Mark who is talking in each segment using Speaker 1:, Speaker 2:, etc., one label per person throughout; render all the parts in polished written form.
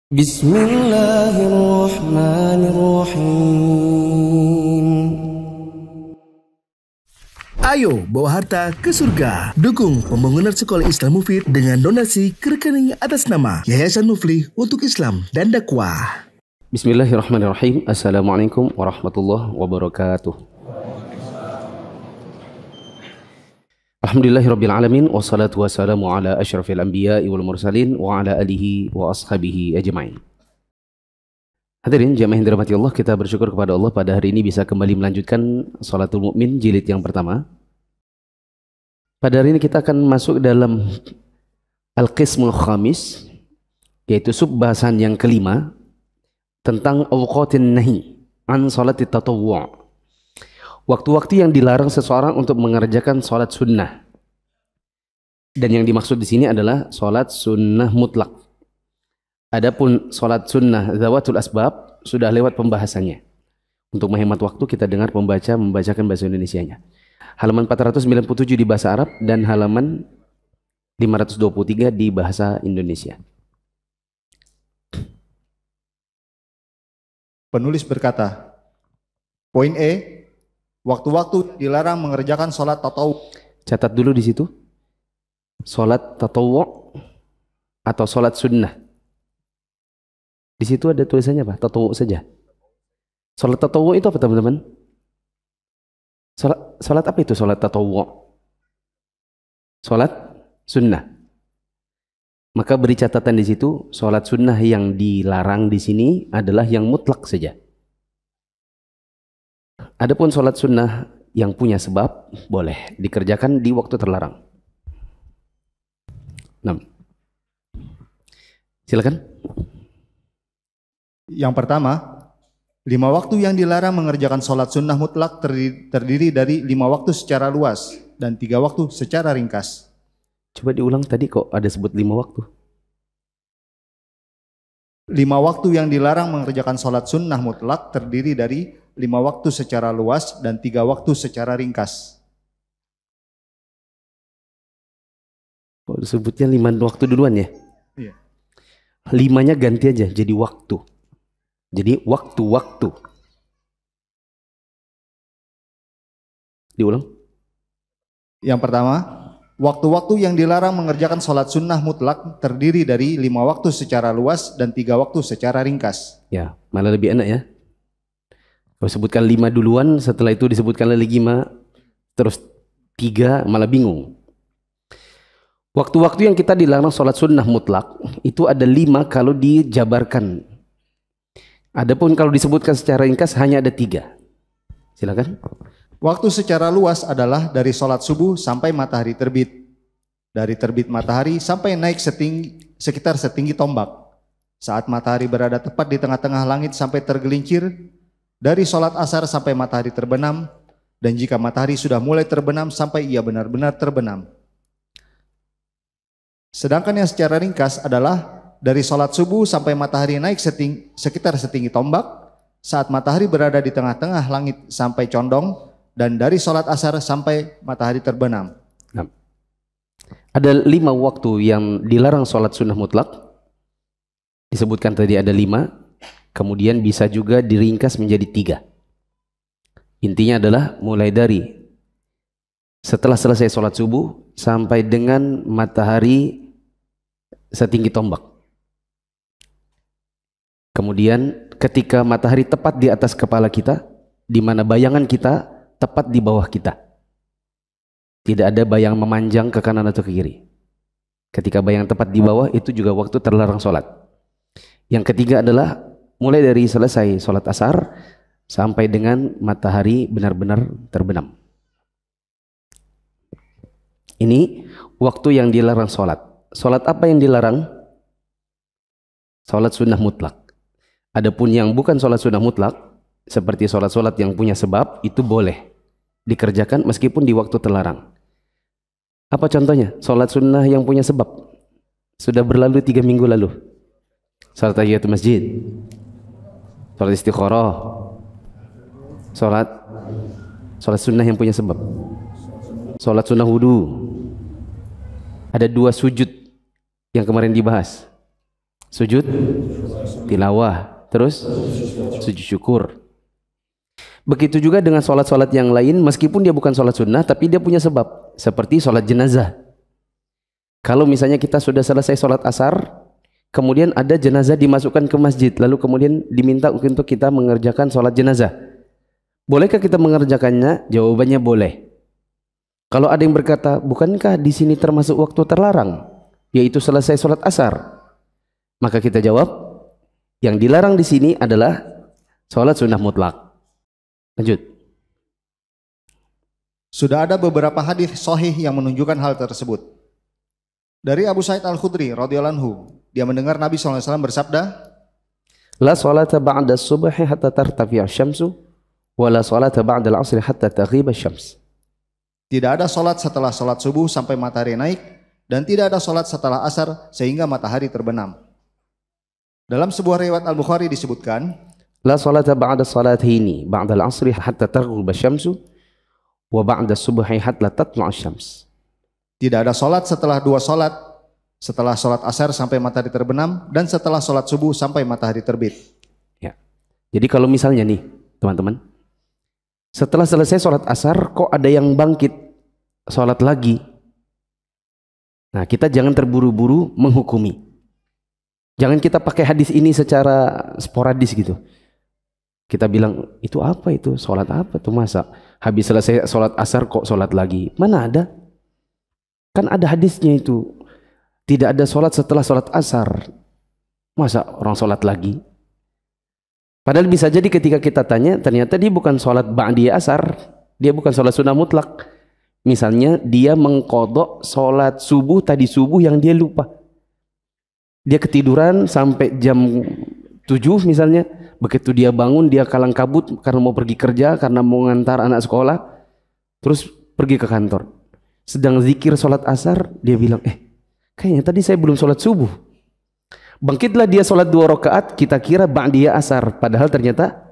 Speaker 1: Bismillahirrahmanirrahim.
Speaker 2: Ayo bawa harta ke surga. Dukung pembangunan sekolah Islam Mufid dengan donasi ke rekening atas nama Yayasan Muflih untuk Islam dan Dakwah.
Speaker 3: Bismillahirrahmanirrahim. Assalamualaikum warahmatullahi wabarakatuh. Alhamdulillahirabbil alamin wassalatu wassalamu ala asyrafil anbiya'i wal mursalin wa ala alihi wa ashabihi ajmain. Hadirin jamaah yang dirahmati Allah, kita bersyukur kepada Allah pada hari ini bisa kembali melanjutkan Shalatul Mu'min jilid yang pertama. Pada hari ini kita akan masuk dalam Al-Qismul Khamis, yaitu sub-bahasan yang kelima tentang awqatin nahi an shalatit tatawwu'. Waktu-waktu yang dilarang seseorang untuk mengerjakan sholat sunnah. Dan yang dimaksud di sini adalah sholat sunnah mutlak. Adapun sholat sunnah zawatul asbab sudah lewat pembahasannya. Untuk menghemat waktu kita dengar membacakan bahasa Indonesianya. Halaman 497 di bahasa Arab dan halaman 523 di bahasa Indonesia.
Speaker 4: Penulis berkata, poin E, waktu-waktu dilarang mengerjakan sholat tatawwu.
Speaker 3: Catat dulu di situ. Sholat tatawwu atau sholat sunnah. Di situ ada tulisannya apa? Tatawwu saja. Sholat tatawwu itu apa teman-teman? Sholat apa itu sholat tatawwu? Sholat sunnah. Maka beri catatan di situ, sholat sunnah yang dilarang di sini adalah yang mutlak saja. Adapun sholat sunnah yang punya sebab boleh dikerjakan di waktu terlarang. 6. Silakan.
Speaker 4: Yang pertama, 5 waktu yang dilarang mengerjakan sholat sunnah mutlak terdiri dari 5 waktu secara luas dan 3 waktu secara ringkas.
Speaker 3: Coba diulang tadi kok ada sebut 5 waktu.
Speaker 4: 5 waktu yang dilarang mengerjakan sholat sunnah mutlak terdiri dari 5 waktu secara luas dan 3 waktu secara ringkas.
Speaker 3: Kok disebutnya 5 waktu duluan ya?
Speaker 4: Iya.
Speaker 3: 5-nya ganti aja jadi waktu. Jadi waktu-waktu. Diulang.
Speaker 4: Yang pertama, waktu-waktu yang dilarang mengerjakan sholat sunnah mutlak terdiri dari 5 waktu secara luas dan 3 waktu secara ringkas.
Speaker 3: Ya, malah lebih enak ya. Kalau sebutkan 5 duluan, setelah itu disebutkan lagi 5, terus 3, malah bingung. Waktu-waktu yang kita dilarang sholat sunnah mutlak, itu ada 5 kalau dijabarkan. Adapun kalau disebutkan secara ringkas, hanya ada 3. Silakan.
Speaker 4: Waktu secara luas adalah dari sholat subuh sampai matahari terbit. Dari terbit matahari sampai naik sekitar setinggi tombak. Saat matahari berada tepat di tengah-tengah langit sampai tergelincir. Dari sholat asar sampai matahari terbenam, dan jika matahari sudah mulai terbenam sampai ia benar-benar terbenam. Sedangkan yang secara ringkas adalah dari sholat subuh sampai matahari naik sekitar setinggi tombak, saat matahari berada di tengah-tengah langit sampai condong, dan dari sholat asar sampai matahari terbenam.
Speaker 3: Nah, ada 5 waktu yang dilarang sholat sunnah mutlak. Disebutkan tadi ada 5. Kemudian bisa juga diringkas menjadi 3. Intinya adalah mulai dari setelah selesai sholat subuh sampai dengan matahari setinggi tombak. Kemudian ketika matahari tepat di atas kepala kita, di mana bayangan kita tepat di bawah kita. Tidak ada bayang memanjang ke kanan atau ke kiri. Ketika bayang tepat di bawah, itu juga waktu terlarang sholat. Yang ketiga adalah mulai dari selesai sholat asar sampai dengan matahari benar-benar terbenam. Ini waktu yang dilarang sholat. Sholat apa yang dilarang? Sholat sunnah mutlak. Adapun yang bukan sholat sunnah mutlak, seperti sholat-sholat yang punya sebab, itu boleh dikerjakan meskipun di waktu terlarang. Apa contohnya? Sholat sunnah yang punya sebab. Sudah berlalu 3 minggu lalu. Sholat tahiyatul masjid. Sholat istikharah, sholat sunnah yang punya sebab, sholat sunnah wudu. Ada 2 sujud yang kemarin dibahas. Sujud tilawah, terus sujud syukur. Begitu juga dengan sholat-sholat yang lain, meskipun dia bukan sholat sunnah, tapi dia punya sebab. Seperti sholat jenazah. Kalau misalnya kita sudah selesai sholat asar, kemudian ada jenazah dimasukkan ke masjid, lalu kemudian diminta untuk kita mengerjakan sholat jenazah. Bolehkah kita mengerjakannya? Jawabannya boleh. Kalau ada yang berkata, bukankah di sini termasuk waktu terlarang, yaitu selesai sholat asar? Maka kita jawab, yang dilarang di sini adalah sholat sunnah mutlak. Lanjut.
Speaker 4: Sudah ada beberapa hadis sahih yang menunjukkan hal tersebut. Dari Abu Sa'id Al-Khudri radhiyallahu anhu, dia mendengar Nabi SAW bersabda,
Speaker 3: La salata ba'da subhi hatta tartafi'a syamsu, wa la salata ba'da al-'asri hatta taghiba syams.
Speaker 4: tidak ada solat setelah solat subuh sampai matahari naik, dan tidak ada solat setelah asar sehingga matahari terbenam. Dalam sebuah riwayat Al-Bukhari disebutkan,
Speaker 3: La salata ba'da salatini ba'da al-'asri hatta taghiba syamsu, wa ba'da subhi hatta tatlu'a syams.
Speaker 4: tidak ada solat setelah dua solat, setelah solat asar sampai matahari terbenam, dan setelah solat subuh sampai matahari terbit.
Speaker 3: Ya. Jadi kalau misalnya nih, teman-teman, setelah selesai sholat asar, kok ada yang bangkit sholat lagi? Nah, kita jangan terburu-buru menghukumi. Jangan kita pakai hadis ini secara sporadis gitu. Kita bilang, itu apa itu? Sholat apa tuh? Masa habis selesai sholat asar kok sholat lagi? Mana ada? Kan ada hadisnya itu. Tidak ada sholat setelah sholat asar. Masa orang sholat lagi? Padahal bisa jadi ketika kita tanya, ternyata dia bukan sholat ba'di asar, dia bukan sholat sunnah mutlak. Misalnya dia mengqadha sholat subuh tadi subuh yang dia lupa. Dia ketiduran sampai jam 7 misalnya, begitu dia bangun dia kalang kabut karena mau pergi kerja, karena mau ngantar anak sekolah, terus pergi ke kantor. Sedang zikir sholat asar, dia bilang, kayaknya tadi saya belum sholat subuh. Bangkitlah dia sholat 2 rakaat, kita kira ba'diyah asar, padahal ternyata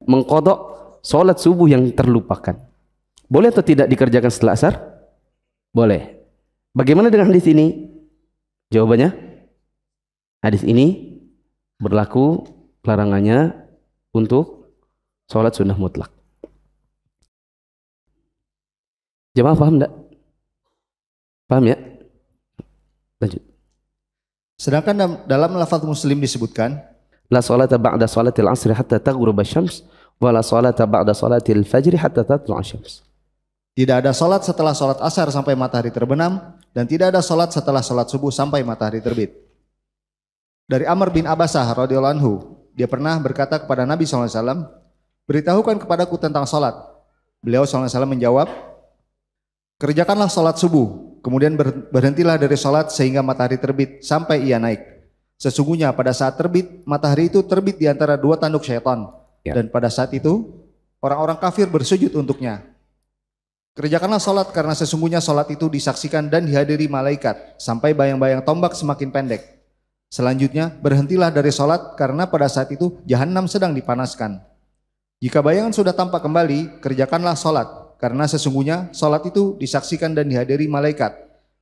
Speaker 3: mengqadha sholat subuh yang terlupakan. Boleh atau tidak dikerjakan setelah asar? Boleh. Bagaimana dengan hadis ini? Jawabannya, hadis ini berlaku larangannya untuk sholat sunnah mutlak. Jemaah paham enggak? Paham ya? Lanjut.
Speaker 4: Sedangkan dalam lafaz Muslim disebutkan,
Speaker 3: La salata ba'da salatil asri hatta taghruba syams, wa la salata ba'da salatil fajri hatta tatlu'a syams.
Speaker 4: tidak ada solat setelah solat asar sampai matahari terbenam, dan tidak ada solat setelah solat subuh sampai matahari terbit. Dari Amr bin Abasah radhiyallahu anhu, dia pernah berkata kepada Nabi SAW, beritahukan kepadaku tentang solat. Beliau SAW menjawab, kerjakanlah solat subuh, kemudian berhentilah dari solat sehingga matahari terbit sampai ia naik. Sesungguhnya pada saat terbit, matahari itu terbit di antara 2 tanduk syaitan. Dan pada saat itu, orang-orang kafir bersujud untuknya. Kerjakanlah solat karena sesungguhnya solat itu disaksikan dan dihadiri malaikat sampai bayang-bayang tombak semakin pendek. Selanjutnya, berhentilah dari solat karena pada saat itu Jahannam sedang dipanaskan. Jika bayangan sudah tampak kembali, kerjakanlah solat. Karena sesungguhnya solat itu disaksikan dan dihadiri malaikat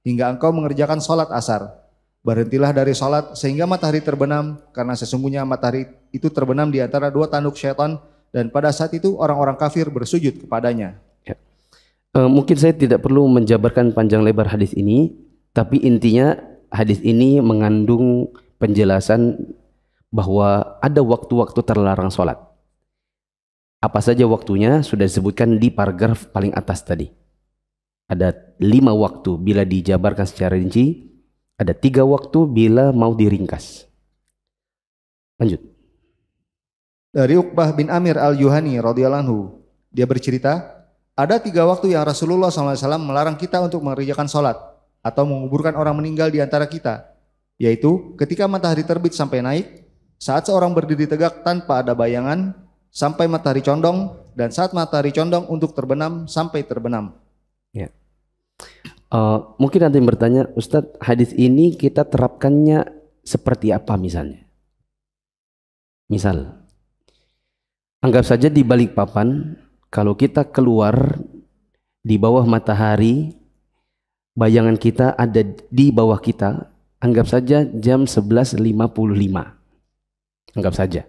Speaker 4: hingga engkau mengerjakan solat asar. Berhentilah dari solat sehingga matahari terbenam, karena sesungguhnya matahari itu terbenam di antara 2 tanduk syaitan, dan pada saat itu orang-orang kafir bersujud kepadanya.
Speaker 3: Ya. Mungkin saya tidak perlu menjabarkan panjang lebar hadis ini, tapi intinya hadis ini mengandung penjelasan bahwa ada waktu-waktu terlarang sholat. Apa saja waktunya sudah disebutkan di paragraf paling atas tadi. Ada 5 waktu bila dijabarkan secara rinci, ada 3 waktu bila mau diringkas. Lanjut.
Speaker 4: Dari Uqbah bin Amir al-Juhani radhiyallahu anhu, dia bercerita, ada 3 waktu yang Rasulullah SAW melarang kita untuk mengerjakan sholat atau menguburkan orang meninggal di antara kita, yaitu ketika matahari terbit sampai naik, saat seorang berdiri tegak tanpa ada bayangan, sampai matahari condong, dan saat matahari condong untuk terbenam sampai terbenam.
Speaker 3: Ya. Mungkin ada yang bertanya, Ustadz, hadis ini kita terapkannya seperti apa misalnya? Misal, anggap saja di Balikpapan, kalau kita keluar di bawah matahari, bayangan kita ada di bawah kita, anggap saja jam 11.55. Anggap saja.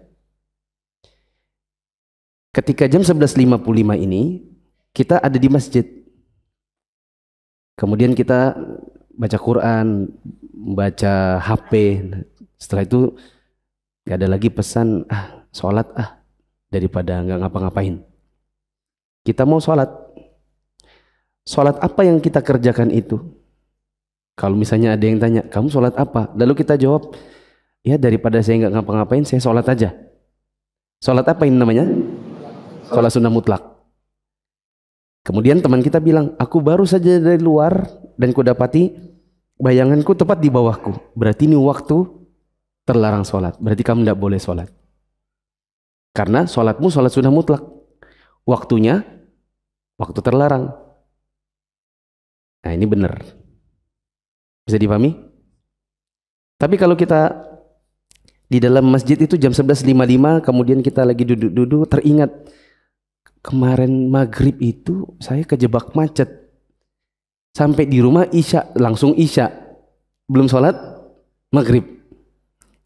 Speaker 3: Ketika jam 11.55 ini, kita ada di masjid. Kemudian kita baca Quran, baca HP. Setelah itu gak ada lagi pesan, sholat daripada nggak ngapa-ngapain. Kita mau sholat. Sholat apa yang kita kerjakan itu? Kalau misalnya ada yang tanya, kamu sholat apa? Lalu kita jawab, ya daripada saya nggak ngapa-ngapain, saya sholat aja. Sholat apa ini namanya? Sholat sunnah mutlak. Kemudian teman kita bilang, aku baru saja dari luar dan kudapati bayanganku tepat di bawahku. Berarti ini waktu terlarang sholat. Berarti kamu tidak boleh sholat. Karena sholatmu sholat sunnah mutlak. Waktunya, waktu terlarang. Nah ini benar. Bisa dipahami? Tapi kalau kita di dalam masjid itu jam 11.55, kemudian kita lagi duduk-duduk, teringat kemarin maghrib itu saya kejebak macet. Sampai di rumah isya, langsung isya. Belum sholat maghrib.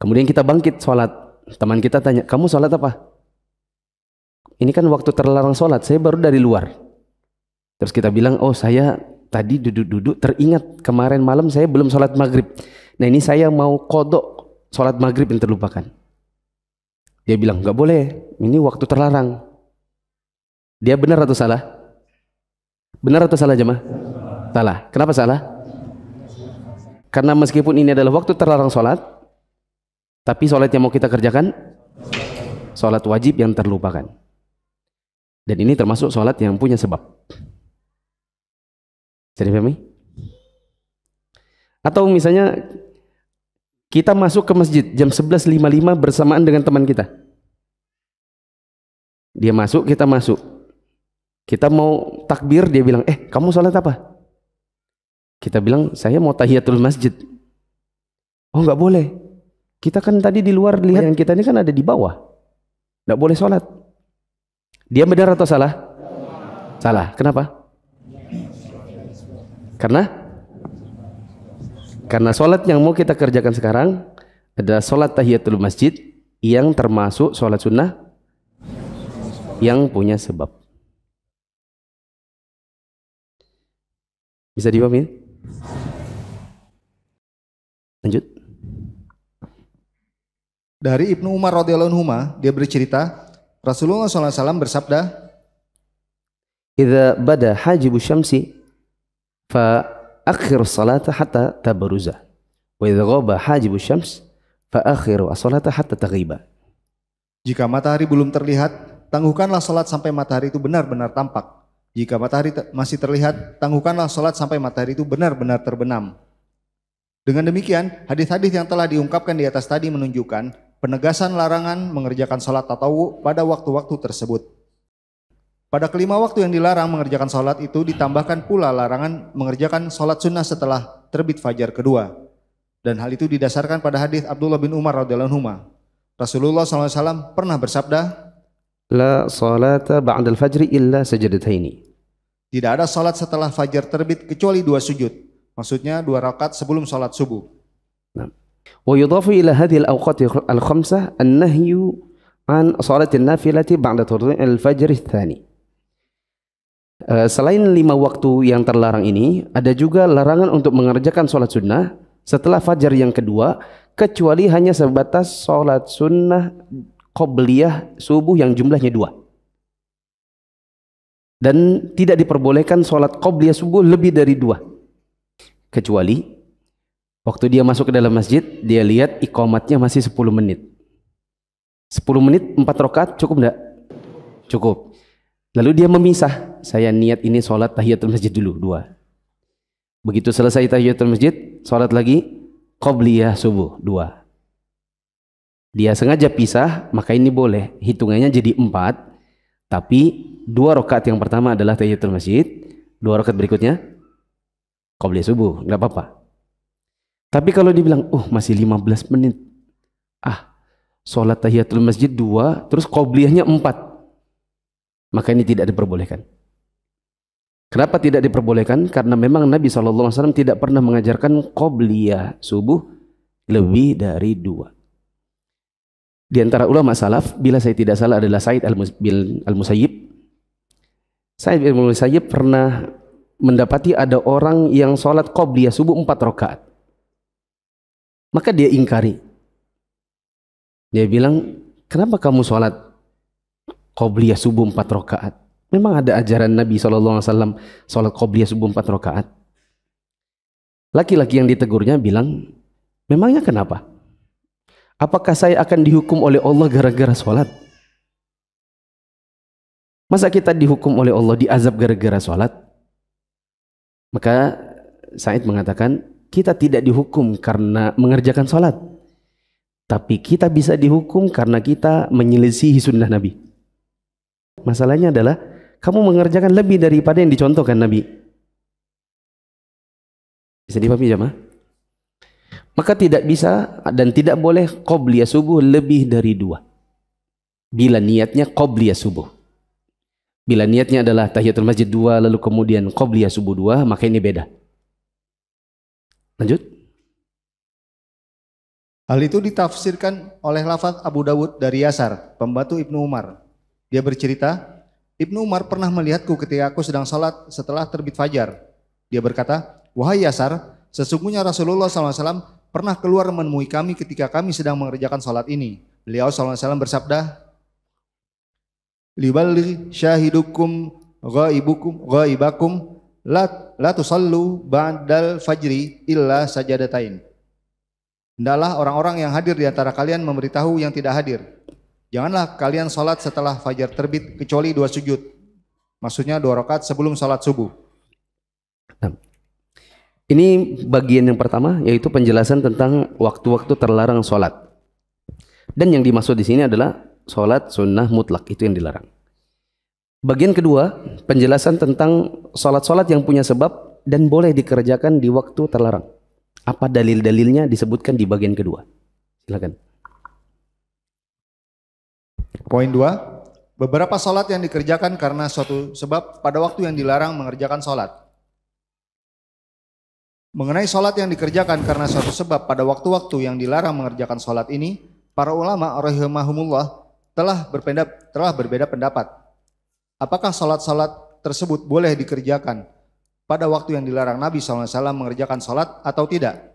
Speaker 3: Kemudian kita bangkit sholat. Teman kita tanya, kamu sholat apa? Ini kan waktu terlarang sholat, saya baru dari luar. Terus kita bilang, oh saya tadi duduk-duduk teringat kemarin malam saya belum sholat maghrib. Nah ini saya mau kodok sholat maghrib yang terlupakan. Dia bilang nggak boleh, ini waktu terlarang. Dia benar atau salah? Benar atau salah jemaah? Salah. Kenapa salah? Karena meskipun ini adalah waktu terlarang sholat, tapi sholat yang mau kita kerjakan sholat wajib yang terlupakan. Dan ini termasuk sholat yang punya sebab. Jadi pahami? Atau misalnya kita masuk ke masjid jam 11.55 bersamaan dengan teman kita. Dia masuk, kita masuk. Kita mau takbir, dia bilang, kamu sholat apa? Kita bilang, saya mau tahiyatul masjid. Oh nggak boleh. Kita kan tadi di luar lihat yang kita ini kan ada di bawah. Nggak boleh sholat. Dia benar atau salah? Salah. Kenapa? Karena sholat yang mau kita kerjakan sekarang adalah sholat tahiyatul masjid yang termasuk sholat sunnah yang punya sebab. Bisa dipahami? Lanjut.
Speaker 4: Dari Ibnu Umar radhiyallahu anhu, dia bercerita, Rasulullah SAW bersabda,
Speaker 3: "Idza bada hajibu syamsi fa akhir salata hatta tabruza wa idza ghaba hajibu syams fa akhiru as-salata hatta taghiba."
Speaker 4: Jika matahari belum terlihat, tangguhkanlah salat sampai matahari itu benar-benar tampak. Jika matahari masih terlihat, tangguhkanlah salat sampai matahari itu benar-benar terbenam. Dengan demikian, hadis-hadis yang telah diungkapkan di atas tadi menunjukkan penegasan larangan mengerjakan salat tatawu pada waktu-waktu tersebut. Pada kelima waktu yang dilarang mengerjakan salat itu ditambahkan pula larangan mengerjakan salat sunnah setelah terbit fajar kedua. Dan hal itu didasarkan pada hadis Abdullah bin Umar radhiyallahu anhu. Rasulullah SAW pernah bersabda,
Speaker 3: "La salata ba'dal fajri illa sajadataini."
Speaker 4: Tidak ada salat setelah fajar terbit kecuali 2 sujud. Maksudnya 2 rakaat sebelum salat subuh.
Speaker 3: Wa yudhafu ila hadhihi al-awqat al-khamsah an-nahyu an salatin nafilati ba'da tulu'i al-fajr ats-tsani. Selain 5 waktu yang terlarang ini, ada juga larangan untuk mengerjakan salat sunnah setelah fajar yang kedua, kecuali hanya sebatas salat sunnah qobliyah subuh yang jumlahnya 2. Dan tidak diperbolehkan salat qobliyah subuh lebih dari 2. Kecuali waktu dia masuk ke dalam masjid, dia lihat iqamatnya masih 10 menit. 10 menit 4 rakaat cukup enggak? Cukup. Lalu dia memisah, saya niat ini salat tahiyatul masjid dulu 2. Begitu selesai tahiyatul masjid, salat lagi qobliyah subuh 2. Dia sengaja pisah, maka ini boleh. Hitungannya jadi 4. Tapi 2 rakaat yang pertama adalah tahiyatul masjid, 2 rakaat berikutnya qobliyah subuh, enggak apa-apa. Tapi kalau dibilang, masih 15 menit. Salat tahiyatul masjid 2, terus qobliyahnya 4. Maka ini tidak diperbolehkan. Kenapa tidak diperbolehkan? Karena memang Nabi SAW tidak pernah mengajarkan qobliyah subuh lebih dari 2. Di antara ulama salaf, bila saya tidak salah adalah Sa'id al-Musayyib. Sa'id al-Musayyib pernah mendapati ada orang yang sholat qobliyah subuh 4 rakaat. Maka dia ingkari. Dia bilang, kenapa kamu sholat qobliyah subuh 4 rakaat? Memang ada ajaran Nabi SAW sholat qobliyah subuh 4 rakaat. Laki-laki yang ditegurnya bilang, memangnya kenapa? Apakah saya akan dihukum oleh Allah gara-gara sholat? Masa kita dihukum oleh Allah, diazab gara-gara sholat? Maka Sa'id mengatakan, kita tidak dihukum karena mengerjakan sholat, tapi kita bisa dihukum karena kita menyelisihi sunnah Nabi. Masalahnya adalah, kamu mengerjakan lebih daripada yang dicontohkan Nabi. Bisa dipahami jemaah? Maka tidak bisa dan tidak boleh qobliyah subuh lebih dari 2. Bila niatnya qobliyah subuh. Bila niatnya adalah tahiyatul masjid 2 lalu kemudian qobliyah subuh 2, maka ini beda. Lanjut.
Speaker 4: Hal itu ditafsirkan oleh lafaz Abu Dawud dari Yasar, pembantu Ibnu Umar. Dia bercerita, Ibnu Umar pernah melihatku ketika aku sedang salat setelah terbit fajar. Dia berkata, wahai Yasar, sesungguhnya Rasulullah SAW pernah keluar menemui kami ketika kami sedang mengerjakan salat ini. Beliau SAW bersabda, liballi syahidukum ghaibakum la tusallu ba'dal fajri illa sajadatain. Hendaklah orang-orang yang hadir di antara kalian memberitahu yang tidak hadir. Janganlah kalian salat setelah fajar terbit kecuali 2 sujud. Maksudnya 2 rakaat sebelum salat subuh.
Speaker 3: Ini bagian yang pertama, yaitu penjelasan tentang waktu-waktu terlarang sholat. Dan yang dimaksud di sini adalah sholat sunnah mutlak, itu yang dilarang. Bagian kedua, penjelasan tentang sholat-sholat yang punya sebab dan boleh dikerjakan di waktu terlarang. Apa dalil-dalilnya disebutkan di bagian kedua. Silakan.
Speaker 4: Poin 2, beberapa sholat yang dikerjakan karena suatu sebab pada waktu yang dilarang mengerjakan sholat. Mengenai sholat yang dikerjakan karena suatu sebab pada waktu-waktu yang dilarang mengerjakan sholat ini, para ulama rahimahumullah telah berbeda pendapat. Apakah sholat-sholat tersebut boleh dikerjakan pada waktu yang dilarang Nabi SAW mengerjakan sholat atau tidak?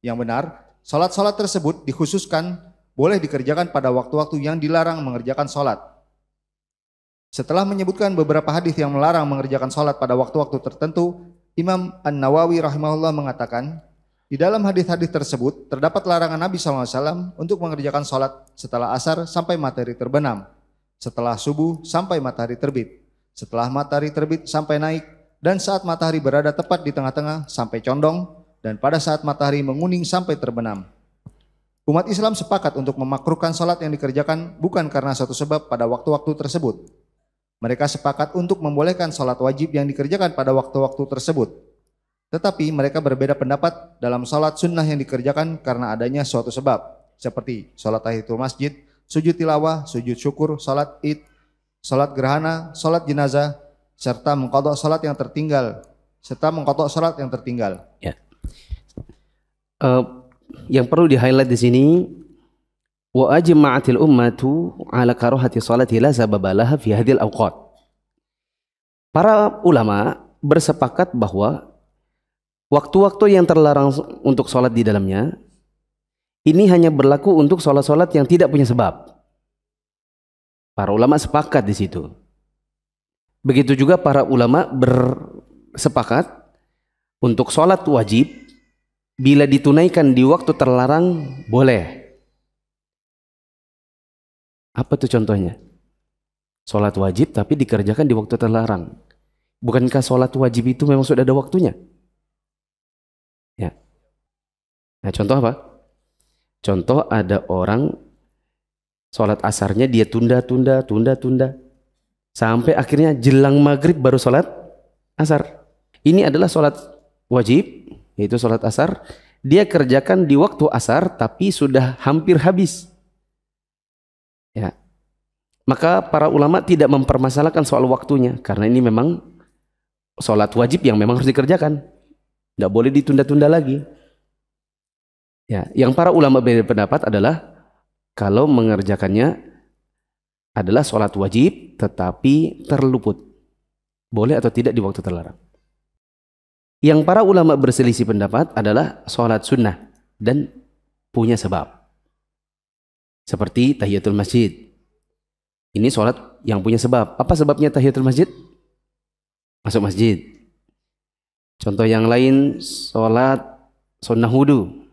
Speaker 4: Yang benar, sholat-sholat tersebut dikhususkan boleh dikerjakan pada waktu-waktu yang dilarang mengerjakan sholat. Setelah menyebutkan beberapa hadis yang melarang mengerjakan sholat pada waktu-waktu tertentu, Imam An-Nawawi rahimahullah mengatakan, di dalam hadis-hadis tersebut terdapat larangan Nabi SAW untuk mengerjakan sholat setelah asar sampai matahari terbenam, setelah subuh sampai matahari terbit, setelah matahari terbit sampai naik, dan saat matahari berada tepat di tengah-tengah sampai condong, dan pada saat matahari menguning sampai terbenam. Umat Islam sepakat untuk memakruhkan sholat yang dikerjakan bukan karena suatu sebab pada waktu-waktu tersebut. Mereka sepakat untuk membolehkan sholat wajib yang dikerjakan pada waktu-waktu tersebut. Tetapi mereka berbeda pendapat dalam sholat sunnah yang dikerjakan karena adanya suatu sebab. Seperti sholat tahiyatul masjid, sujud tilawah, sujud syukur, sholat id, sholat gerhana, sholat jenazah, serta mengqadha sholat yang tertinggal.
Speaker 3: Ya. Yang perlu di-highlight di sini, wa ajma'atil ummatu ala karahati sholati la sababalaha fi hadhil awqat. Para ulama bersepakat bahwa waktu-waktu yang terlarang untuk sholat di dalamnya ini hanya berlaku untuk sholat-sholat yang tidak punya sebab. Para ulama sepakat di situ. Begitu juga para ulama bersepakat untuk sholat wajib bila ditunaikan di waktu terlarang boleh. Apa tuh contohnya? Sholat wajib tapi dikerjakan di waktu terlarang. Bukankah sholat wajib itu memang sudah ada waktunya? Ya. Nah, contoh apa? Contoh ada orang sholat asarnya dia tunda sampai akhirnya jelang maghrib baru sholat asar. Ini adalah sholat wajib, yaitu sholat asar. Dia kerjakan di waktu asar tapi sudah hampir habis. Ya. Maka para ulama tidak mempermasalahkan soal waktunya karena ini memang sholat wajib yang memang harus dikerjakan. Tidak boleh ditunda-tunda lagi. Ya, yang para ulama berpendapat adalah kalau mengerjakannya adalah sholat wajib tetapi terluput, boleh atau tidak di waktu terlarang. Yang para ulama berselisih pendapat adalah sholat sunnah dan punya sebab. Seperti tahiyatul masjid. Ini sholat yang punya sebab. Apa sebabnya tahiyatul masjid? Masuk masjid. Contoh yang lain, sholat sunnah wudu.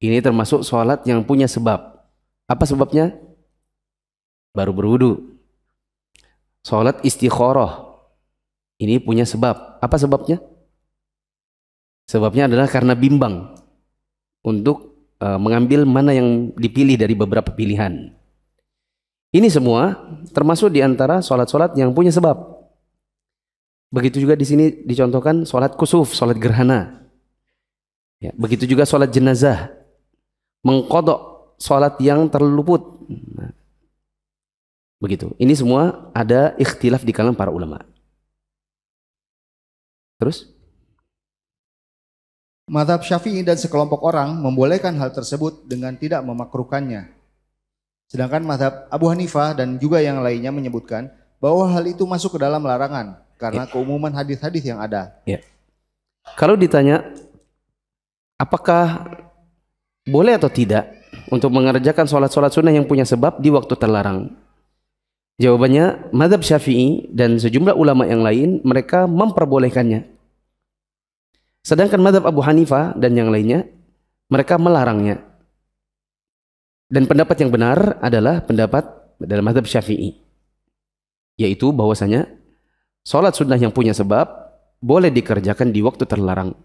Speaker 3: Ini termasuk sholat yang punya sebab. Apa sebabnya? Baru berwudu. Sholat istikharah. Ini punya sebab. Apa sebabnya? Sebabnya adalah karena bimbang untuk mengambil mana yang dipilih dari beberapa pilihan. Ini semua termasuk di antara sholat-sholat yang punya sebab. Begitu juga di sini dicontohkan sholat kusuf, sholat gerhana. Ya, begitu juga sholat jenazah, mengqadha sholat yang terluput. Nah, begitu. Ini semua ada ikhtilaf di kalangan para ulama. Terus?
Speaker 4: Mazhab Syafi'i dan sekelompok orang membolehkan hal tersebut dengan tidak memakruhkannya. Sedangkan mazhab Abu Hanifah dan juga yang lainnya menyebutkan bahwa hal itu masuk ke dalam larangan karena keumuman hadis-hadis yang ada.
Speaker 3: Ya. Kalau ditanya apakah boleh atau tidak untuk mengerjakan sholat-sholat sunnah yang punya sebab di waktu terlarang? Jawabannya, mazhab Syafi'i dan sejumlah ulama yang lain mereka memperbolehkannya. Sedangkan mazhab Abu Hanifah dan yang lainnya mereka melarangnya. Dan pendapat yang benar adalah pendapat dalam mazhab Syafi'i, yaitu bahwasanya sholat sunnah yang punya sebab boleh dikerjakan di waktu terlarang.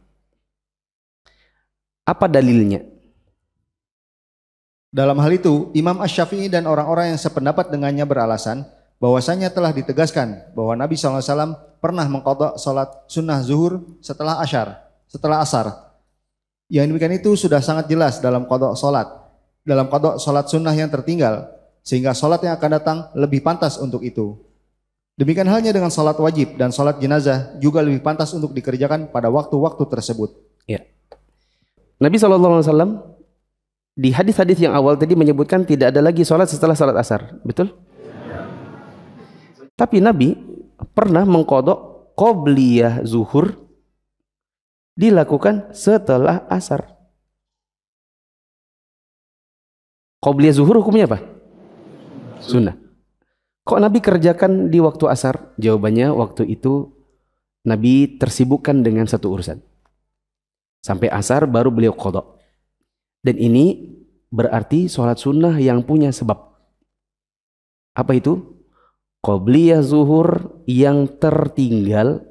Speaker 3: Apa dalilnya?
Speaker 4: Dalam hal itu, Imam Asy-Syafi'i dan orang-orang yang sependapat dengannya beralasan bahwasanya telah ditegaskan bahwa Nabi SAW pernah mengqadha sholat sunnah zuhur setelah asar. Yang demikian itu sudah sangat jelas dalam qadha sholat sunnah yang tertinggal, sehingga sholat yang akan datang lebih pantas untuk itu. Demikian halnya dengan sholat wajib dan sholat jenazah juga lebih pantas untuk dikerjakan pada waktu-waktu tersebut.
Speaker 3: Ya. Nabi SAW di hadis-hadis yang awal tadi menyebutkan tidak ada lagi sholat setelah sholat asar, betul? Tapi Nabi pernah mengqadha qobliyah zuhur dilakukan setelah asar. Qobliyah zuhur hukumnya apa? Sunnah. Kok Nabi kerjakan di waktu asar? Jawabannya waktu itu Nabi tersibukkan dengan satu urusan. Sampai asar baru beliau qadha. Dan ini berarti sholat sunnah yang punya sebab. Apa itu? Qobliyah zuhur yang tertinggal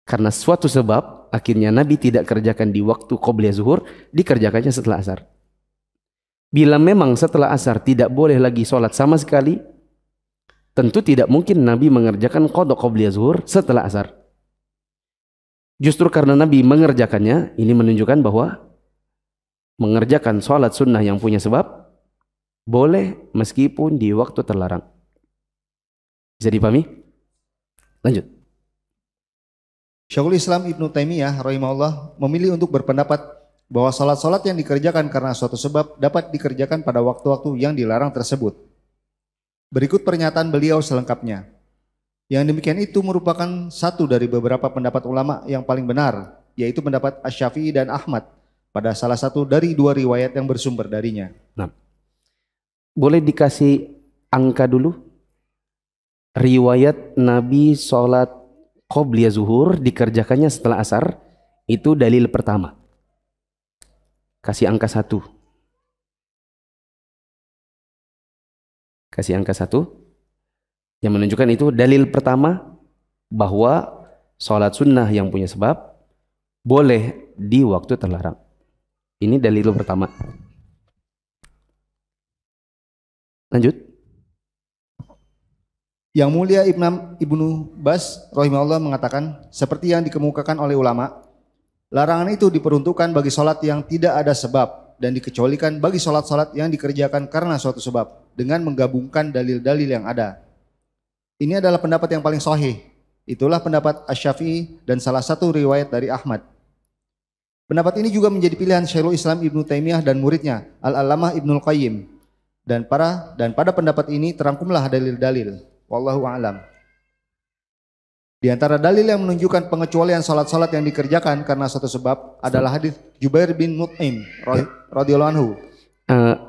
Speaker 3: karena suatu sebab, akhirnya Nabi tidak kerjakan di waktu qobliyah zuhur, dikerjakannya setelah asar. Bila memang setelah asar tidak boleh lagi sholat sama sekali, tentu tidak mungkin Nabi mengerjakan qadha qobliyah zuhur setelah asar. Justru karena Nabi mengerjakannya, ini menunjukkan bahwa mengerjakan sholat sunnah yang punya sebab boleh meskipun di waktu terlarang. Bisa dipahami? Lanjut.
Speaker 4: Syekhul Islam Ibnu Taimiyah rahimahullah memilih untuk berpendapat bahwa salat-salat yang dikerjakan karena suatu sebab dapat dikerjakan pada waktu-waktu yang dilarang tersebut. Berikut pernyataan beliau selengkapnya. Yang demikian itu merupakan satu dari beberapa pendapat ulama yang paling benar, yaitu pendapat Asy-Syafi'i dan Ahmad pada salah satu dari dua riwayat yang bersumber darinya.
Speaker 3: Nah, boleh dikasih angka dulu? Riwayat Nabi sholat qobliyah zuhur dikerjakannya setelah asar, itu dalil pertama. Kasih angka 1. Kasih angka 1 yang menunjukkan itu dalil pertama bahwa sholat sunnah yang punya sebab boleh di waktu terlarang. Ini dalil pertama. Lanjut.
Speaker 4: Yang mulia Ibnu Bas rahimahullah mengatakan, seperti yang dikemukakan oleh ulama, larangan itu diperuntukkan bagi sholat yang tidak ada sebab dan dikecualikan bagi sholat-sholat yang dikerjakan karena suatu sebab dengan menggabungkan dalil-dalil yang ada. Ini adalah pendapat yang paling sahih. Itulah pendapat Asy-Syafi'i dan salah satu riwayat dari Ahmad. Pendapat ini juga menjadi pilihan Syekhul Islam Ibnu Taimiyah dan muridnya Al-Allamah Ibnul Qayyim. Dan pada pendapat ini terangkumlah dalil-dalil. Wallahu a'lam. Di antara dalil yang menunjukkan pengecualian salat-salat yang dikerjakan karena suatu sebab adalah hadis Jubair bin Mut'im radhiyallahu anhu.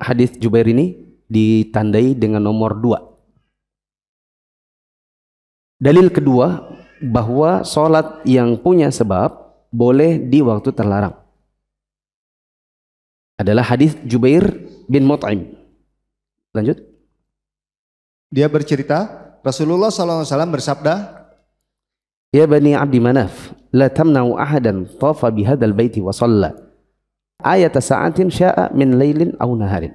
Speaker 3: Hadis Jubair ini ditandai dengan nomor 2. Dalil kedua bahwa salat yang punya sebab boleh di waktu terlarang adalah hadis Jubair bin Mut'im. Lanjut.
Speaker 4: Dia bercerita, Rasulullah SAW bersabda,
Speaker 3: Ya Bani Abdi Manaf, la tamna'u ahadan tafa bihadal baiti wa shalla ayata sa'atin sya'a min lailin aw naharin.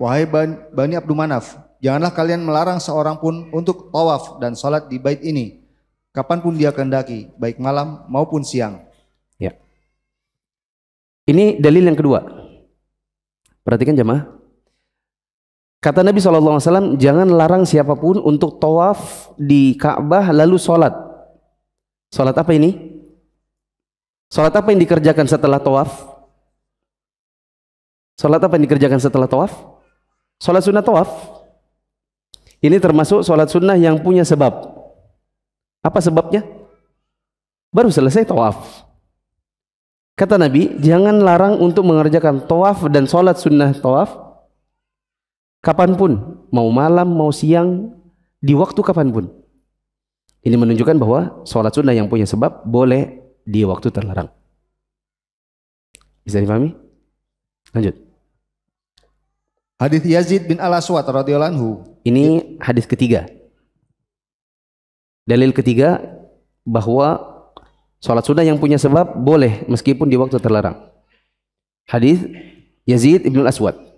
Speaker 4: Wahai Bani Abdu Manaf, janganlah kalian melarang seorang pun untuk tawaf dan salat di bait ini, kapanpun dia kehendaki, baik malam maupun siang.
Speaker 3: Ya. Ini dalil yang kedua. Perhatikan jemaah. Kata Nabi SAW, jangan larang siapapun untuk tawaf di Ka'bah lalu sholat. Sholat apa ini? Sholat apa yang dikerjakan setelah tawaf? Sholat apa yang dikerjakan setelah tawaf? Sholat sunnah tawaf. Ini termasuk sholat sunnah yang punya sebab. Apa sebabnya? Baru selesai tawaf. Kata Nabi, jangan larang untuk mengerjakan tawaf dan sholat sunnah tawaf kapanpun, mau malam, mau siang, di waktu kapanpun. Ini menunjukkan bahwa sholat sunnah yang punya sebab boleh di waktu terlarang. Bisa dipahami? Lanjut.
Speaker 4: Hadis Yazid bin Al-Aswad radhiyallahu anhu.
Speaker 3: Ini hadis ketiga. Dalil ketiga bahwa sholat sunnah yang punya sebab boleh meskipun di waktu terlarang. Hadis Yazid bin Al-Aswad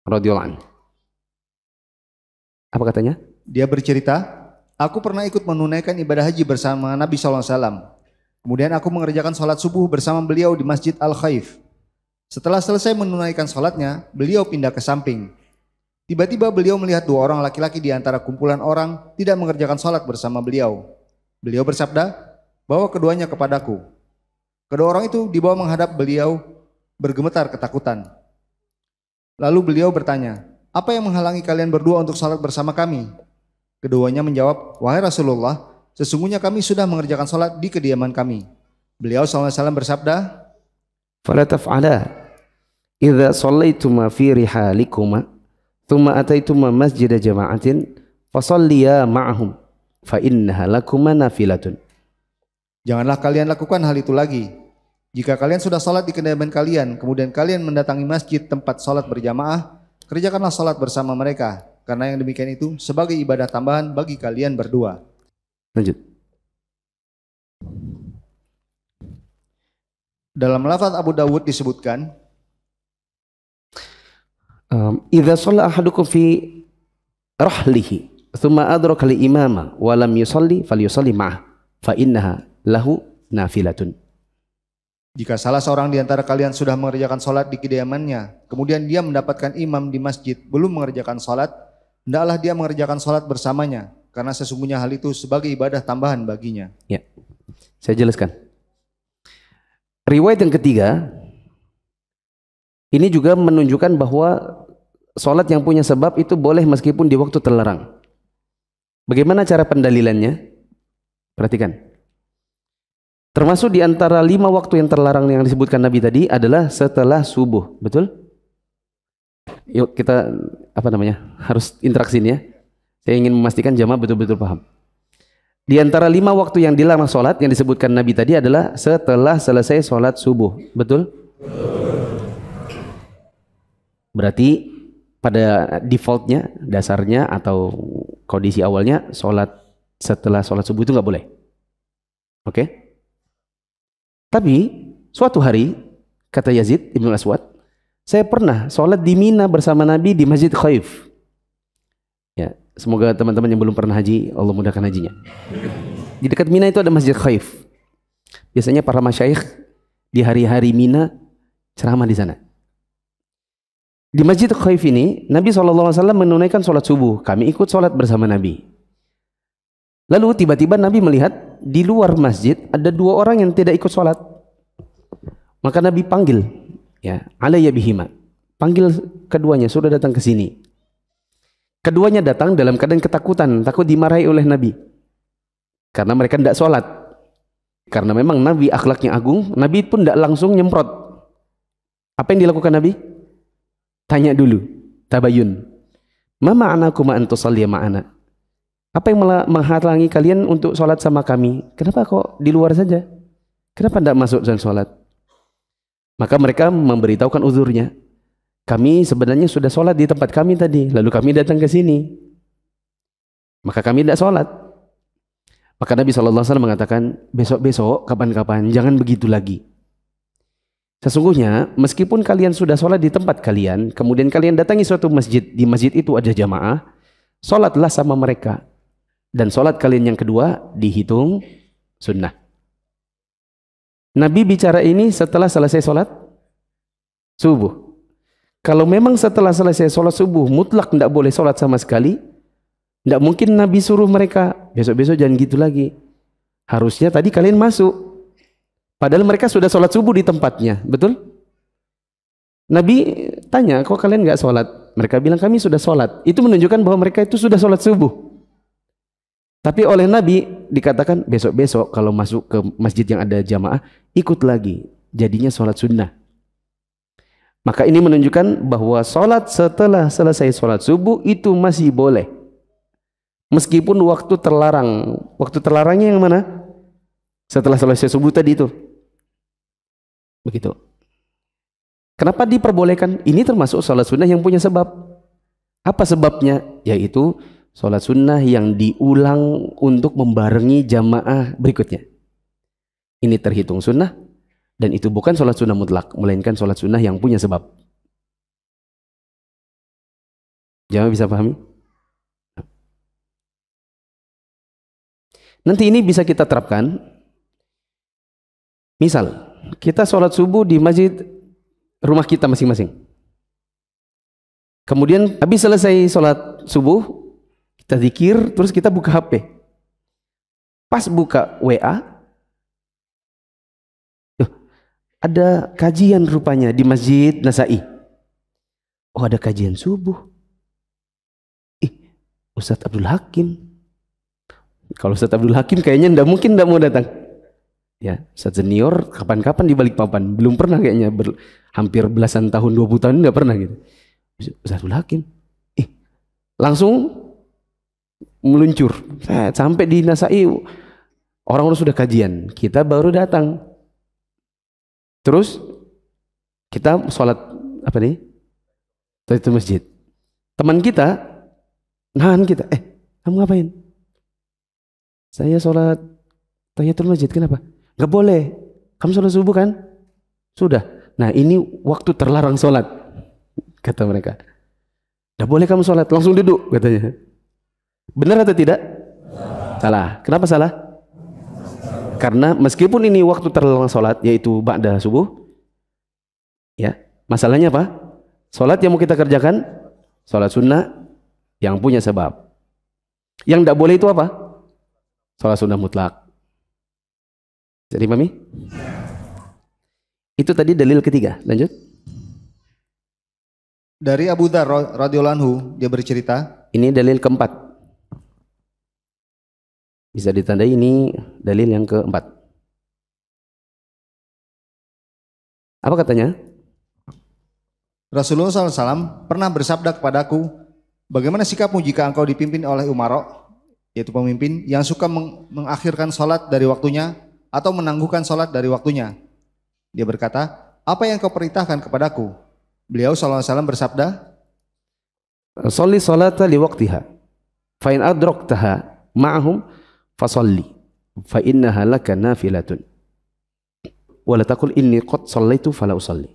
Speaker 3: radhiyallahu anhu. Apa katanya?
Speaker 4: Dia bercerita, aku pernah ikut menunaikan ibadah haji bersama Nabi SAW. Kemudian aku mengerjakan sholat subuh bersama beliau di Masjid Al-Khaif. Setelah selesai menunaikan sholatnya, beliau pindah ke samping. Tiba-tiba beliau melihat 2 orang laki-laki di antara kumpulan orang tidak mengerjakan sholat bersama beliau. Beliau bersabda, bawa keduanya kepadaku. Kedua orang itu dibawa menghadap beliau bergemetar ketakutan. Lalu beliau bertanya, apa yang menghalangi kalian berdua untuk salat bersama kami? Keduanya menjawab, wahai Rasulullah, sesungguhnya kami sudah mengerjakan salat di kediaman kami. Beliau SAW bersabda,
Speaker 3: fala taf'ala idza shallaituma fi rihalikuma thumma ataituma masjida jama'atin fasalliya ma'ahum fa innaha lakuma nafilatun.
Speaker 4: Janganlah kalian lakukan hal itu lagi. Jika kalian sudah salat di kediaman kalian, kemudian kalian mendatangi masjid tempat salat berjamaah, kerjakanlah salat bersama mereka, karena yang demikian itu sebagai ibadah tambahan bagi kalian berdua.
Speaker 3: Lanjut.
Speaker 4: Dalam lafaz Abu Dawud disebutkan,
Speaker 3: idza shalla ahadukum fi rahlihi thumma adraka li imama wa lam yusalli falyusalli ma'ah fa innaha lahu nafilatun.
Speaker 4: Jika salah seorang di antara kalian sudah mengerjakan salat di kediamannya, kemudian dia mendapatkan imam di masjid belum mengerjakan salat, hendaklah dia mengerjakan salat bersamanya, karena sesungguhnya hal itu sebagai ibadah tambahan baginya.
Speaker 3: Ya, saya jelaskan. Riwayat yang ketiga, ini juga menunjukkan bahwa salat yang punya sebab itu boleh meskipun di waktu terlarang. Bagaimana cara pendalilannya? Perhatikan. Termasuk di antara 5 waktu yang terlarang yang disebutkan Nabi tadi adalah setelah subuh, betul? Yuk kita harus interaksi ini ya. Saya ingin memastikan jamaah betul-betul paham. Di antara 5 waktu yang dilarang sholat yang disebutkan Nabi tadi adalah setelah selesai sholat subuh, betul? Berarti pada defaultnya, dasarnya atau kondisi awalnya sholat setelah sholat subuh itu nggak boleh. Oke? Tapi suatu hari, kata Yazid Ibn Aswad, saya pernah sholat di Mina bersama Nabi di Masjid Khaif. Ya, semoga teman-teman yang belum pernah haji, Allah mudahkan hajinya. Di dekat Mina itu ada Masjid Khaif. Biasanya para masyayikh di hari-hari Mina ceramah di sana. Di Masjid Khaif ini, Nabi SAW menunaikan sholat subuh. Kami ikut sholat bersama Nabi. Lalu tiba-tiba Nabi melihat di luar masjid ada 2 orang yang tidak ikut sholat. Maka Nabi panggil, ya, alayya bihima. Panggil keduanya, sudah datang ke sini. Keduanya datang dalam keadaan ketakutan, takut dimarahi oleh Nabi. Karena mereka tidak sholat. Karena memang Nabi akhlaknya agung, Nabi pun tidak langsung nyemprot. Apa yang dilakukan Nabi? Tanya dulu, tabayun. Ma ma'anakum an tusalliya ma'ana? Apa yang menghalangi kalian untuk sholat sama kami? Kenapa kok di luar saja? Kenapa tidak masuk dan sholat? Maka mereka memberitahukan uzurnya. Kami sebenarnya sudah sholat di tempat kami tadi, lalu kami datang ke sini. Maka kami tidak sholat. Maka Nabi SAW mengatakan, besok-besok, kapan-kapan, jangan begitu lagi. Sesungguhnya, meskipun kalian sudah sholat di tempat kalian, kemudian kalian datangi suatu masjid, di masjid itu ada jamaah, sholatlah sama mereka. Dan sholat kalian yang kedua dihitung sunnah. Nabi bicara ini setelah selesai sholat subuh. Kalau memang setelah selesai sholat subuh mutlak tidak boleh sholat sama sekali, tidak mungkin Nabi suruh mereka besok-besok jangan gitu lagi. Harusnya tadi kalian masuk. Padahal mereka sudah sholat subuh di tempatnya, betul? Nabi tanya, kok kalian nggak sholat? Mereka bilang kami sudah sholat. Itu menunjukkan bahwa mereka itu sudah sholat subuh. Tapi oleh Nabi dikatakan besok-besok kalau masuk ke masjid yang ada jamaah, ikut lagi. Jadinya sholat sunnah. Maka ini menunjukkan bahwa sholat setelah selesai sholat subuh itu masih boleh. Meskipun waktu terlarang. Waktu terlarangnya yang mana? Setelah selesai subuh tadi itu. Begitu. Kenapa diperbolehkan? Ini termasuk sholat sunnah yang punya sebab. Apa sebabnya? Yaitu sholat sunnah yang diulang untuk membarengi jamaah berikutnya. Ini terhitung sunnah, dan itu bukan sholat sunnah mutlak, melainkan sholat sunnah yang punya sebab. Jamaah bisa pahami? Nanti ini bisa kita terapkan. Misal, kita sholat subuh di masjid rumah kita masing-masing. Kemudian habis selesai sholat subuh, kita zikir, terus kita buka HP. Pas buka WA, ada kajian rupanya di Masjid Nasa'i. Oh, ada kajian subuh. Ustadz Abdul Hakim. Kalau Ustadz Abdul Hakim kayaknya mungkin tidak mau datang. Ya, Ustadz senior kapan-kapan di Balikpapan. Belum pernah kayaknya, hampir belasan tahun, 20 tahun tidak pernah gitu. Ustadz Abdul Hakim. Langsung meluncur sampai di Nasa'i, orang-orang sudah kajian, kita baru datang. Terus kita sholat apa nih? Tahiyatul masjid. Teman kita nahan kita, kamu ngapain? Saya sholat tahiyatul masjid. Kenapa? Gak boleh. Kamu sholat subuh kan? Sudah. Nah, ini waktu terlarang sholat, kata mereka. Gak boleh kamu sholat, langsung duduk, katanya. Benar atau tidak? Salah. Kenapa salah? Karena meskipun ini waktu terlarang sholat, yaitu ba'da subuh, ya, masalahnya apa? Sholat yang mau kita kerjakan, sholat sunnah yang punya sebab. Yang tidak boleh itu apa? Sholat sunnah mutlak. Jadi Mami? Itu tadi dalil ketiga. Lanjut.
Speaker 4: Dari Abu Dzar radhiyallahu anhu, dia bercerita.
Speaker 3: Ini dalil keempat. Bisa ditandai ini dalil yang keempat. Apa katanya?
Speaker 4: Rasulullah SAW pernah bersabda kepadaku, bagaimana sikapmu jika engkau dipimpin oleh umara, yaitu pemimpin yang suka mengakhirkan sholat dari waktunya atau menangguhkan sholat dari waktunya. Dia berkata, apa yang kau perintahkan kepadaku? Beliau SAW bersabda,
Speaker 3: Sholli sholata li waqtiha, fa in adraktaha ma'ahum fasalli, fa innaha laka nafilatun, wa la taqul inni qad shallaitu fala usalli.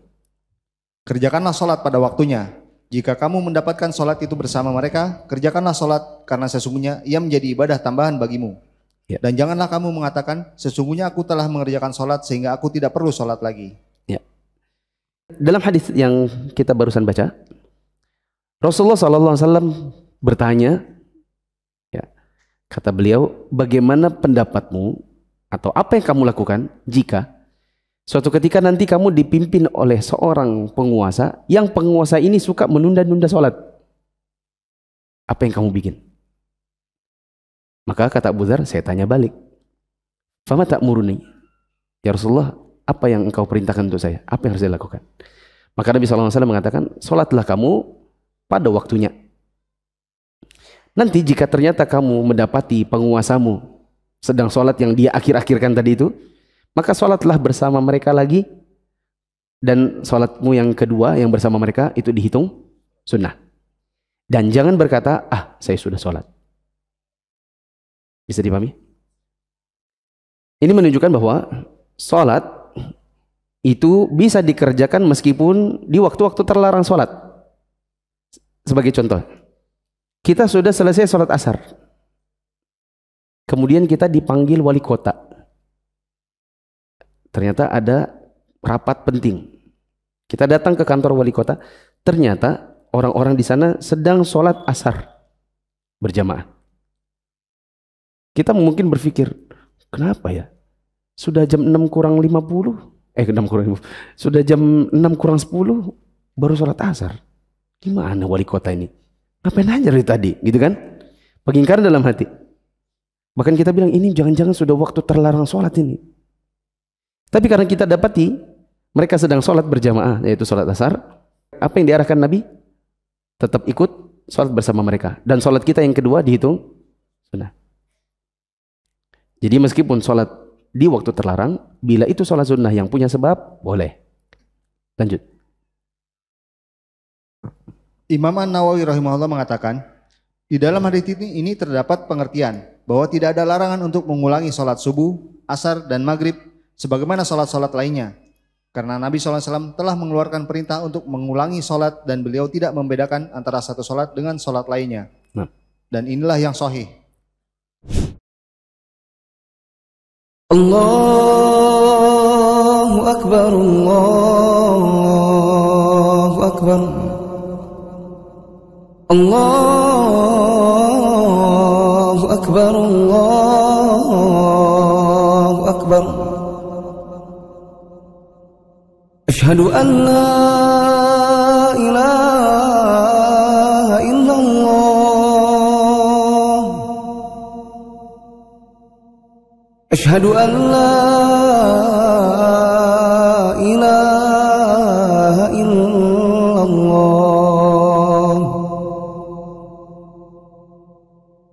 Speaker 4: kerjakanlah sholat pada waktunya. Jika kamu mendapatkan sholat itu bersama mereka, kerjakanlah sholat karena sesungguhnya ia menjadi ibadah tambahan bagimu.
Speaker 3: Ya.
Speaker 4: Dan janganlah kamu mengatakan, sesungguhnya aku telah mengerjakan sholat sehingga aku tidak perlu sholat lagi.
Speaker 3: Ya. Dalam hadis yang kita barusan baca, Rasulullah SAW bertanya, ya, kata beliau, bagaimana pendapatmu atau apa yang kamu lakukan jika Suatu ketika nanti kamu dipimpin oleh seorang penguasa, yang penguasa ini suka menunda-nunda sholat. Apa yang kamu bikin? Maka kata Abu Dzar, saya tanya balik. Fama ta'muruni? Ya Rasulullah, apa yang engkau perintahkan untuk saya? Apa yang harus saya lakukan? Maka Nabi SAW mengatakan, sholatlah kamu pada waktunya. Nanti jika ternyata kamu mendapati penguasamu sedang sholat yang dia akhir-akhirkan tadi itu, maka sholatlah bersama mereka lagi, dan sholatmu yang kedua yang bersama mereka itu dihitung sunnah. Dan jangan berkata, saya sudah sholat. Bisa dipahami? Ini menunjukkan bahwa sholat itu bisa dikerjakan meskipun di waktu-waktu terlarang sholat. Sebagai contoh, kita sudah selesai sholat asar, kemudian kita dipanggil wali kota. Ternyata ada rapat penting. Kita datang ke kantor wali kota, ternyata orang-orang di sana sedang sholat asar berjamaah. Kita mungkin berpikir, kenapa ya? Sudah jam 6 kurang 50, sudah jam 6 kurang 10 baru sholat asar. Gimana wali kota ini? Ngapain aja dari tadi, gitu kan? Pengingkaran dalam hati. Bahkan kita bilang, ini jangan-jangan sudah waktu terlarang sholat ini. Tapi karena kita dapati mereka sedang sholat berjamaah, yaitu sholat asar, apa yang diarahkan Nabi? Tetap ikut sholat bersama mereka. Dan sholat kita yang kedua dihitung sunnah. Jadi meskipun sholat di waktu terlarang, bila itu sholat sunnah yang punya sebab, boleh. Lanjut.
Speaker 4: Imam An-Nawawi rahimahullah mengatakan, di dalam hadits ini terdapat pengertian bahwa tidak ada larangan untuk mengulangi sholat subuh, asar, dan maghrib sebagaimana sholat-sholat lainnya. Karena Nabi SAW telah mengeluarkan perintah untuk mengulangi sholat dan beliau tidak membedakan antara satu sholat dengan sholat lainnya. Dan inilah yang sahih.
Speaker 1: Allahu Akbar, Allahu Akbar, Allahu Akbar, Allahu Akbar. Ashhadu an la ilaha illallah. Ashhadu an la ilaha illallah.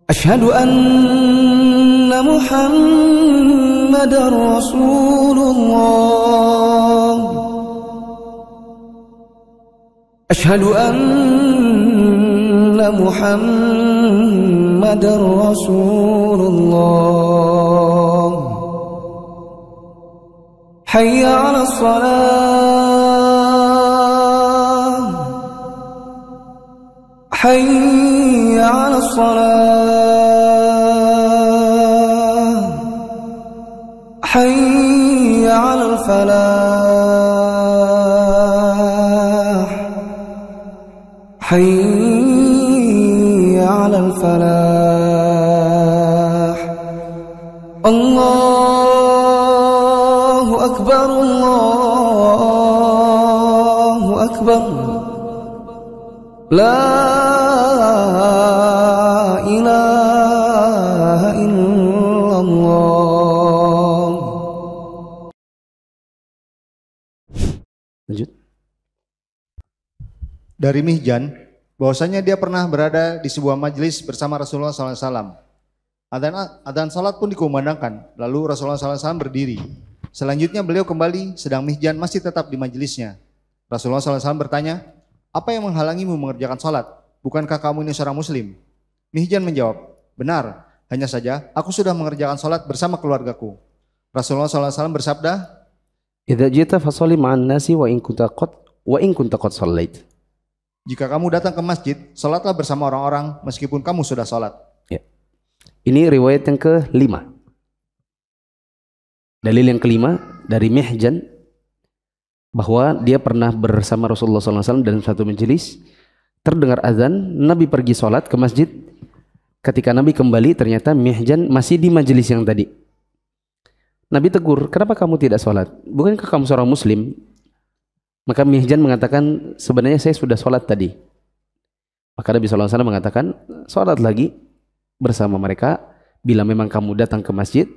Speaker 1: Ashhadu anna Muhammadar Rasulullah. Ashhadu anna Muhammadar Rasulullah. Hayya 'alas salah, hayya 'alas salah, hayya 'alal falah, hayya 'alal falah. Allahu Akbar, Allahu Akbar. La ilaha illallah.
Speaker 3: Lanjut.
Speaker 4: Dari Mihjan, bahwasanya dia pernah berada di sebuah majelis bersama Rasulullah SAW. Adzan salat pun dikumandangkan, lalu Rasulullah SAW berdiri. Selanjutnya beliau kembali, sedang Mihjan masih tetap di majelisnya. Rasulullah SAW bertanya, apa yang menghalangimu mengerjakan salat? Bukankah kamu ini seorang muslim? Mihjan menjawab, benar, hanya saja aku sudah mengerjakan salat bersama keluargaku. Rasulullah SAW bersabda,
Speaker 3: Idza jita fasholli ma'an nasi wa in kunta qad shallait.
Speaker 4: jika kamu datang ke masjid, salatlah bersama orang-orang meskipun kamu sudah salat.
Speaker 3: Ya. Ini riwayat yang kelima. Dalil yang kelima dari Mihjan bahwa dia pernah bersama Rasulullah SAW dalam satu majelis, terdengar azan, Nabi pergi sholat ke masjid. Ketika Nabi kembali, ternyata Mihjan masih di majelis yang tadi. Nabi tegur, kenapa kamu tidak sholat? Bukankah kamu seorang muslim? Maka Mihjan mengatakan, sebenarnya saya sudah sholat tadi. Maka Nabi SAW mengatakan, sholat lagi bersama mereka, bila memang kamu datang ke masjid,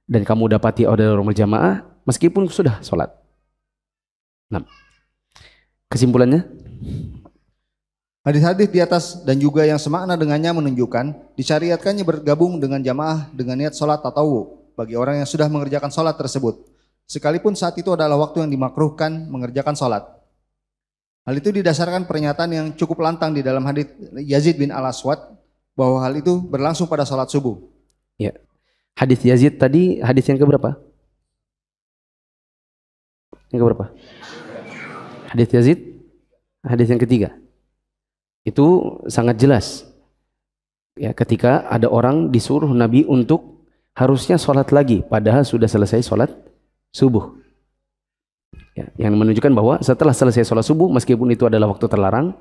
Speaker 3: dan kamu dapati ada orang berjamaah, meskipun sudah sholat. Nah, kesimpulannya?
Speaker 4: Hadis-hadis di atas dan juga yang semakna dengannya menunjukkan disyariatkannya bergabung dengan jamaah dengan niat sholat tatawu bagi orang yang sudah mengerjakan sholat tersebut, sekalipun saat itu adalah waktu yang dimakruhkan mengerjakan sholat. Hal itu didasarkan pernyataan yang cukup lantang di dalam hadis Yazid bin Al-Aswad bahwa hal itu berlangsung pada sholat subuh.
Speaker 3: Ya. Hadis Yazid tadi hadis yang keberapa? Yang keberapa? Hadis Yazid hadis yang ketiga. Itu sangat jelas. Ya, ketika ada orang disuruh Nabi untuk harusnya sholat lagi, padahal sudah selesai sholat subuh. Ya, yang menunjukkan bahwa setelah selesai sholat subuh, meskipun itu adalah waktu terlarang,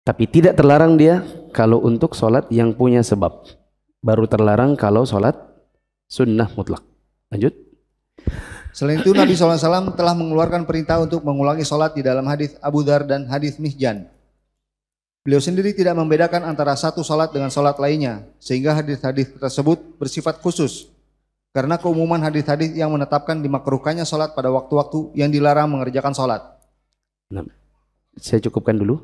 Speaker 3: tapi tidak terlarang dia kalau untuk sholat yang punya sebab. Baru terlarang kalau sholat sunnah mutlak. Lanjut.
Speaker 4: Selain itu Nabi SAW telah mengeluarkan perintah untuk mengulangi sholat di dalam hadis Abu Dzar dan hadis Mihjan. Beliau sendiri tidak membedakan antara satu sholat dengan sholat lainnya, sehingga hadis-hadis tersebut bersifat khusus. Karena keumuman hadis-hadis yang menetapkan dimakruhkannya sholat pada waktu-waktu yang dilarang mengerjakan sholat.
Speaker 3: Nah, saya cukupkan dulu.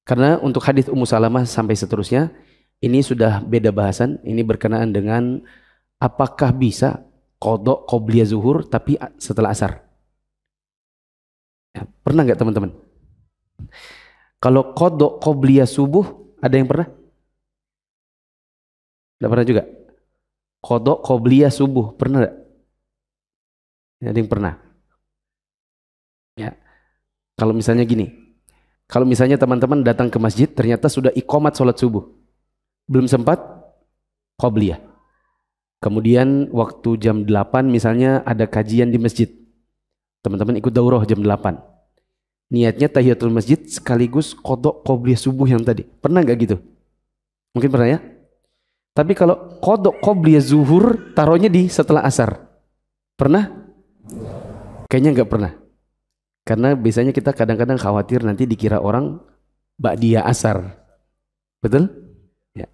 Speaker 3: Karena untuk hadis Ummu Salamah sampai seterusnya, ini sudah beda bahasan. Ini berkenaan dengan apakah bisa qadha qobliyah zuhur tapi setelah asar. Ya, pernah nggak teman-teman? Kalau qadha qobliyah subuh, ada yang pernah? Tidak pernah juga? Qadha qobliyah subuh, pernah tidak? Ada yang pernah? Ya. Kalau misalnya gini, kalau misalnya teman-teman datang ke masjid, ternyata sudah iqamat sholat subuh. Belum sempat qobliyah. Kemudian waktu jam 8 misalnya ada kajian di masjid. Teman-teman ikut daurah jam 8. Niatnya tahiyatul masjid sekaligus qadha qobliyah subuh yang tadi. Pernah nggak gitu? Mungkin pernah ya? Tapi kalau qadha qobliyah zuhur taruhnya di setelah asar. Pernah? Kayaknya nggak pernah. Karena biasanya kita kadang-kadang khawatir nanti dikira orang ba'diyah asar. Betul? Ya.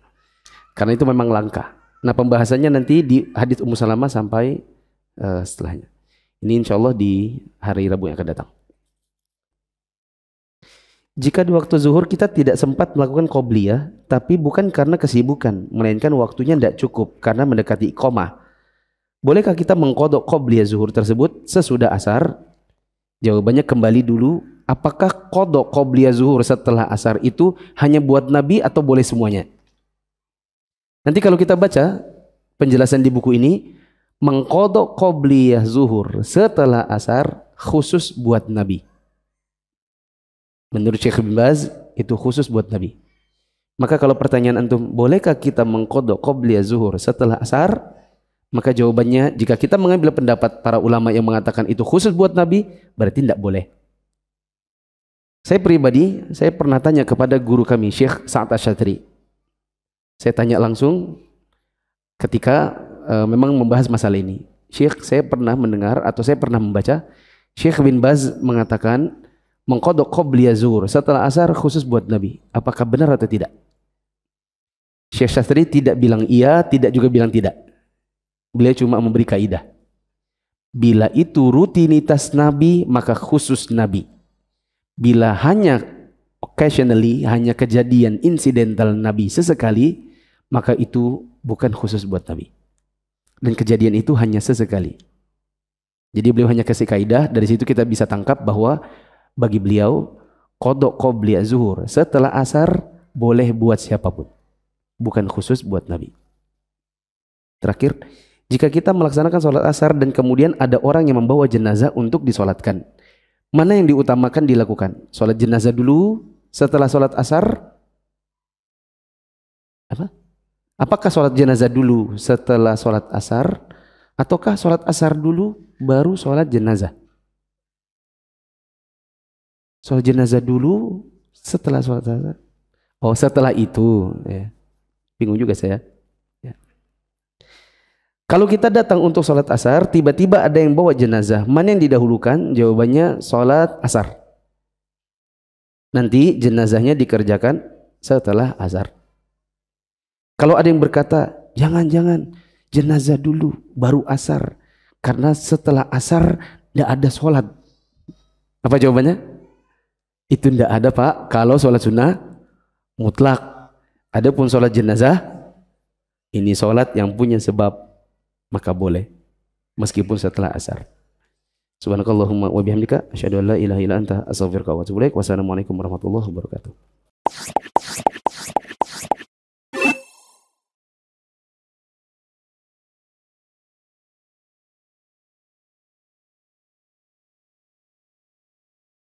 Speaker 3: Karena itu memang langka. Nah, pembahasannya nanti di hadits Ummu Salamah sampai setelahnya. Ini insya Allah di hari Rabu yang akan datang. Jika di waktu zuhur kita tidak sempat melakukan qobliyah, tapi bukan karena kesibukan, melainkan waktunya tidak cukup karena mendekati iqamah. Bolehkah kita mengqadha qobliyah zuhur tersebut sesudah asar? Jawabannya kembali dulu, apakah qadha qobliyah zuhur setelah asar itu hanya buat Nabi atau boleh semuanya? Nanti kalau kita baca penjelasan di buku ini, mengqadha qobliyah zuhur setelah asar khusus buat Nabi. Menurut Syekh bin Baz itu khusus buat Nabi. Maka kalau pertanyaan antum, bolehkah kita mengqadha qobliyah zuhur setelah asar? Maka jawabannya, jika kita mengambil pendapat para ulama yang mengatakan itu khusus buat Nabi, berarti tidak boleh. Saya pribadi, saya pernah tanya kepada guru kami, Syekh Sa'ad Asy-Syadzili. Saya tanya langsung ketika memang membahas masalah ini. Syekh, saya pernah mendengar atau saya pernah membaca Syekh bin Baz mengatakan mengqadha qobliyah zuhur setelah asar khusus buat Nabi. Apakah benar atau tidak? Syekh Syadzili tidak bilang iya, tidak juga bilang tidak. Beliau cuma memberi kaidah. Bila itu rutinitas Nabi, maka khusus Nabi. Bila hanya occasionally, hanya kejadian insidental Nabi sesekali, maka itu bukan khusus buat Nabi. Dan kejadian itu hanya sesekali. Jadi beliau hanya kasih kaidah, dari situ kita bisa tangkap bahwa bagi beliau qadha qobliyah zuhur setelah asar boleh buat siapapun, bukan khusus buat Nabi. Terakhir, jika kita melaksanakan sholat asar dan kemudian ada orang yang membawa jenazah untuk disolatkan, mana yang diutamakan dilakukan? Sholat jenazah dulu setelah sholat asar? Apakah sholat jenazah dulu setelah sholat asar? Ataukah sholat asar dulu baru sholat jenazah? Sholat jenazah dulu setelah sholat asar. Oh, setelah itu ya. Bingung juga saya ya. Kalau kita datang untuk sholat asar, tiba-tiba ada yang bawa jenazah, mana yang didahulukan? Jawabannya sholat asar. Nanti jenazahnya dikerjakan setelah asar. Kalau ada yang berkata, jangan-jangan jenazah dulu, baru asar. Karena setelah asar tidak ada sholat. Apa jawabannya? Itu tidak ada Pak, kalau sholat sunnah mutlak. Adapun sholat jenazah, ini sholat yang punya sebab, maka boleh. Meskipun setelah asar. Subhanakallahumma wa bihamdika asyhadu an la ilaha illa anta astaghfiruka wa atubu ilaik. Wassalamualaikum warahmatullahi wabarakatuh.